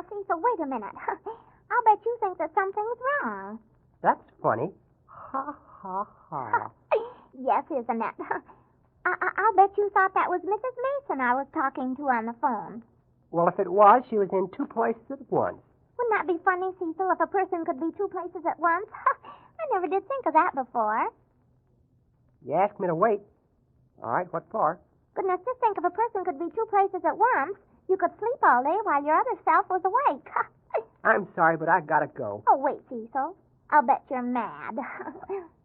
Now, Cecil, wait a minute. I'll bet you think that something's wrong. That's funny. Ha, ha, ha. Yes, isn't it? I'll bet you thought that was Mrs. Mason I was talking to on the phone. Well, if it was, she was in two places at once. Wouldn't that be funny, Cecil, if a person could be two places at once? I never did think of that before. You asked me to wait. All right, what for? Goodness, just think if a person could be two places at once, you could sleep all day while your other self was awake. I'm sorry, but I gotta go. Oh, wait, Cecil. I'll bet you're mad.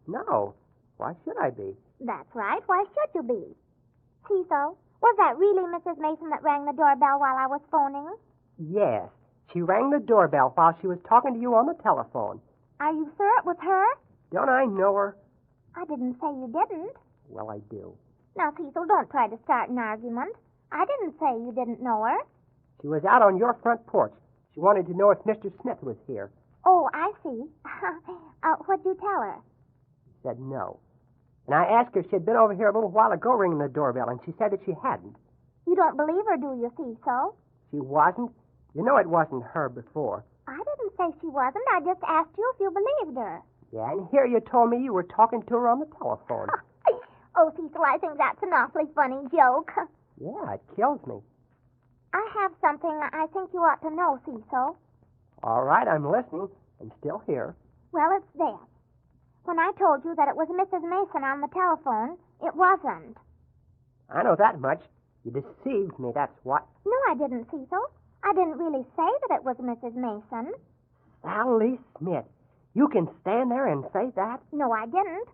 No. Why should I be? That's right. Why should you be? Cecil, was that really Mrs. Mason that rang the doorbell while I was phoning? Yes. She rang the doorbell while she was talking to you on the telephone. Are you sure it was her? Don't I know her? I didn't say you didn't. Well, I do. Now, Cecil, don't try to start an argument. I didn't say you didn't know her. She was out on your front porch. She wanted to know if Mr. Smith was here. Oh, I see. What'd you tell her? She said no. And I asked her if she'd been over here a little while ago ringing the doorbell, and she said that she hadn't. You don't believe her, do you, Cecil? She wasn't? You know it wasn't her before. I didn't say she wasn't. I just asked you if you believed her. Yeah, and here you told me you were talking to her on the telephone. Oh, Cecil, I think that's an awfully funny joke. Yeah, it kills me. I have something I think you ought to know, Cecil. All right, I'm listening. I'm still here. Well, it's this. When I told you that it was Mrs. Mason on the telephone, it wasn't. I know that much. You deceived me, that's what. No, I didn't, Cecil. I didn't really say that it was Mrs. Mason. Sally Smith. You can stand there and say that? No, I didn't.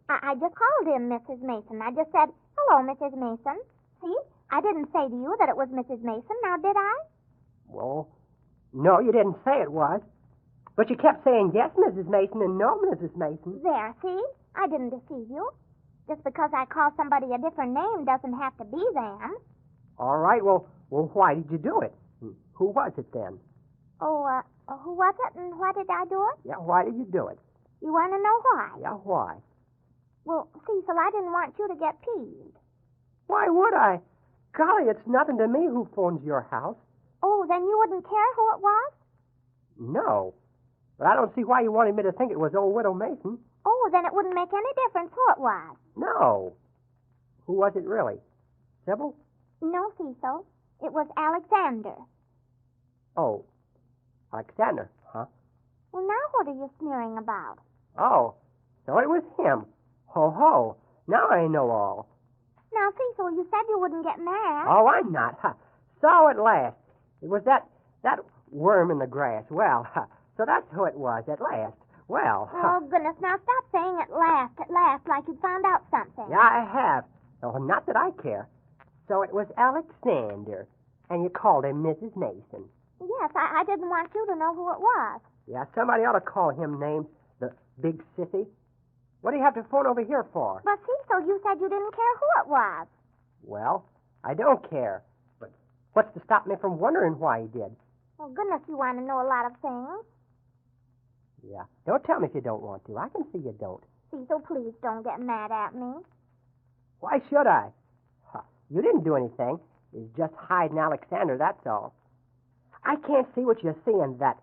I just called in Mrs. Mason. I just said, hello, Mrs. Mason. See? I didn't say to you that it was Mrs. Mason, now did I? Well, no, you didn't say it was. But you kept saying yes, Mrs. Mason, and no, Mrs. Mason. There, see? I didn't deceive you. Just because I call somebody a different name doesn't have to be them. All right, well, why did you do it? Who was it then? Oh, who was it and why did I do it? Yeah, why did you do it? You want to know why? Yeah, why? Well, Cecil, I didn't want you to get peeved. Why would I? Golly, it's nothing to me who phones your house. Oh, then you wouldn't care who it was? No. But I don't see why you wanted me to think it was old Widow Mason. Oh, then it wouldn't make any difference who it was. No. Who was it really? Sybil? No, Cecil. It was Alexander. Oh, Alexander, huh? Well, now what are you sneering about? Oh, so it was him. Ho, ho. Now I know all. Now, Cecil, you said you wouldn't get mad. Oh, I'm not. Ha. So at last. It was that worm in the grass. Well, so that's who it was at last. Well. Oh, goodness. Now, stop saying at last, like you found out something. Yeah, I have. Oh, not that I care. So it was Alexander, and you called him Mrs. Mason. Yes, I didn't want you to know who it was. Yeah, somebody ought to call him names. The big sissy. What do you have to phone over here for? But, Cecil, you said you didn't care who it was. Well, I don't care. But what's to stop me from wondering why he did? Oh, goodness, you want to know a lot of things. Yeah. Don't tell me if you don't want to. I can see you don't. Cecil, please don't get mad at me. Why should I? Huh. You didn't do anything. You're just hiding Alexander, that's all. I can't see what you see in that...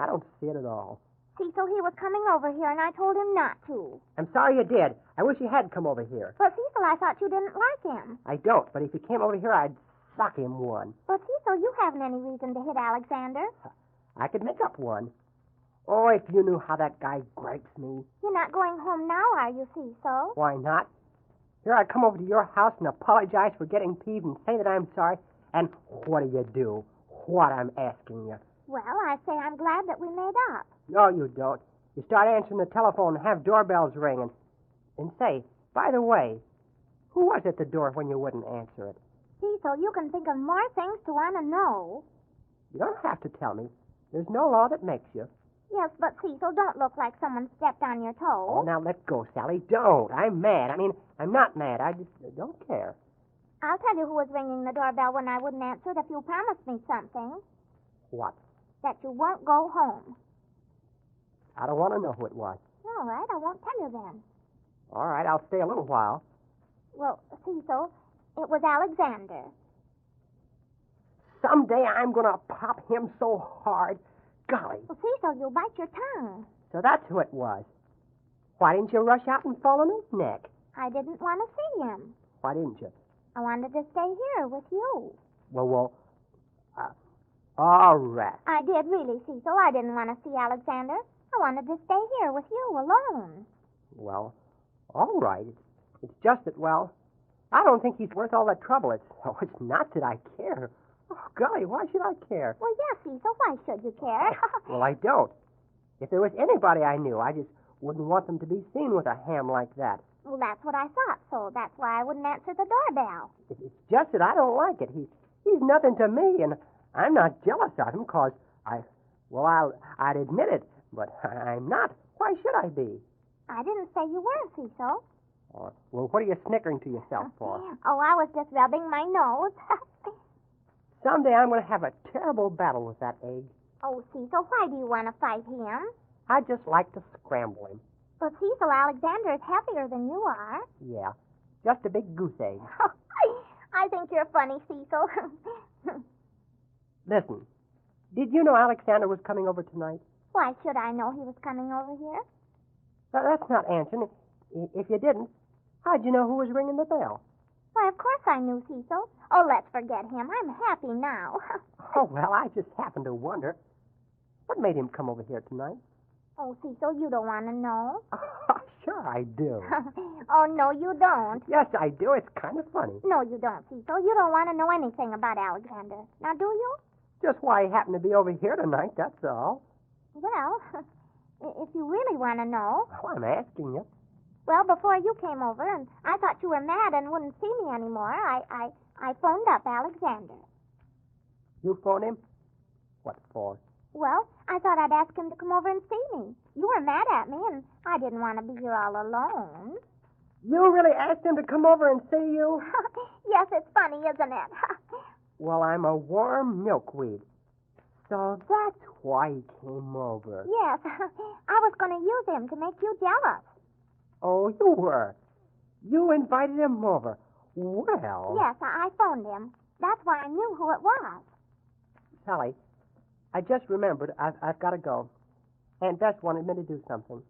I don't see it at all. Cecil, he was coming over here, and I told him not to. I'm sorry you did. I wish you had come over here. But, Cecil, I thought you didn't like him. I don't, but if he came over here, I'd sock him one. But, Cecil, you haven't any reason to hit Alexander. I could make up one. Oh, if you knew how that guy gripes me. You're not going home now, are you, Cecil? Why not? Here I come over to your house and apologize for getting peeved and say that I'm sorry. And what do? What I'm asking you. Well, I say I'm glad that we made up. No, you don't. You start answering the telephone and have doorbells ringing. And say, by the way, who was at the door when you wouldn't answer it? Cecil, you can think of more things to want to know. You don't have to tell me. There's no law that makes you. Yes, but Cecil, don't look like someone stepped on your toe. Oh, now let go, Sally. Don't. I'm mad. I mean, I'm not mad. I just don't care. I'll tell you who was ringing the doorbell when I wouldn't answer it if you promised me something. What? That you won't go home. I don't want to know who it was. All right, I won't tell you then. All right, I'll stay a little while. Well, Cecil, it was Alexander. Someday I'm going to pop him so hard. Golly. Well, Cecil, you'll bite your tongue. So that's who it was. Why didn't you rush out and fall on his neck? I didn't want to see him. Why didn't you? I wanted to stay here with you. Well, all right. I did really, Cecil. I didn't want to see Alexander. I wanted to stay here with you alone. Well, all right. It's just that, well, I don't think he's worth all that trouble. It's not that I care. Oh, golly, why should I care? Well, yes, Cecil. Why should you care? Well, I don't. If there was anybody I knew, I just wouldn't want them to be seen with a ham like that. Well, that's what I thought, so that's why I wouldn't answer the doorbell. It's just that I don't like it. He's nothing to me, and I'm not jealous of him, 'cause I'd admit it, but I'm not. Why should I be? I didn't say you were, Cecil. Well, what are you snickering to yourself for? Oh, I was just rubbing my nose. Someday I'm going to have a terrible battle with that egg. Oh, Cecil, why do you want to fight him? I just like to scramble him. But, Cecil, Alexander is heavier than you are. Yeah, just a big goose egg. I think you're funny, Cecil. Listen, did you know Alexander was coming over tonight? Why should I know he was coming over here? That's not answering. If you didn't, how'd you know who was ringing the bell? Why, of course I knew, Cecil. Oh, let's forget him. I'm happy now. Oh, well, I just happened to wonder. What made him come over here tonight? Oh, Cecil, you don't want to know? Sure I do. Oh, no, you don't. Yes, I do. It's kind of funny. No, you don't, Cecil. You don't want to know anything about Alexander. Now, do you? Just why he happened to be over here tonight, that's all. Well, if you really want to know. Well, I'm asking you. Well, before you came over, and I thought you were mad and wouldn't see me anymore, I phoned up Alexander. You phoned him? What for? Well, I thought I'd ask him to come over and see me. You were mad at me, and I didn't want to be here all alone. You really asked him to come over and see you? Yes, it's funny, isn't it? Well, I'm a warm milkweed. So that's why he came over. Yes, I was going to use him to make you jealous. Oh, you were? You invited him over? Well... Yes, I phoned him. That's why I knew who it was. Sally, I just remembered I've got to go. Aunt Bess wanted me to do something.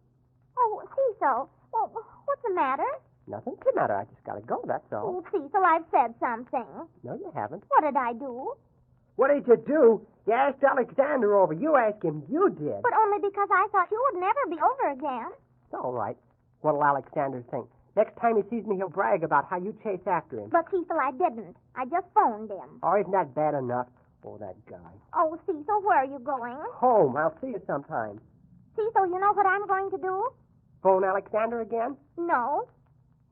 Oh, Cecil, well, what's the matter? Nothing's the matter. I just got to go, that's all. Oh, Cecil, I've said something. No, you haven't. What did I do? What did you do? You asked Alexander over. You asked him. You did. But only because I thought you would never be over again. It's all right. What'll Alexander think? Next time he sees me, he'll brag about how you chase after him. But, Cecil, I didn't. I just phoned him. Oh, isn't that bad enough? Oh, that guy. Oh, Cecil, where are you going? Home. I'll see you sometime. Cecil, you know what I'm going to do? Phone Alexander again? No.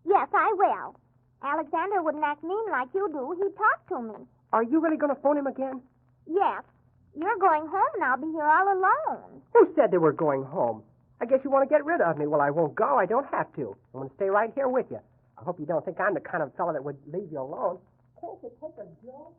Yes, I will. Alexander wouldn't act mean like you do. He'd talk to me. Are you really going to phone him again? Yes. You're going home, and I'll be here all alone. Who said they were going home? I guess you want to get rid of me. Well, I won't go. I don't have to. I'm going to stay right here with you. I hope you don't think I'm the kind of fellow that would leave you alone. Can't you take a joke?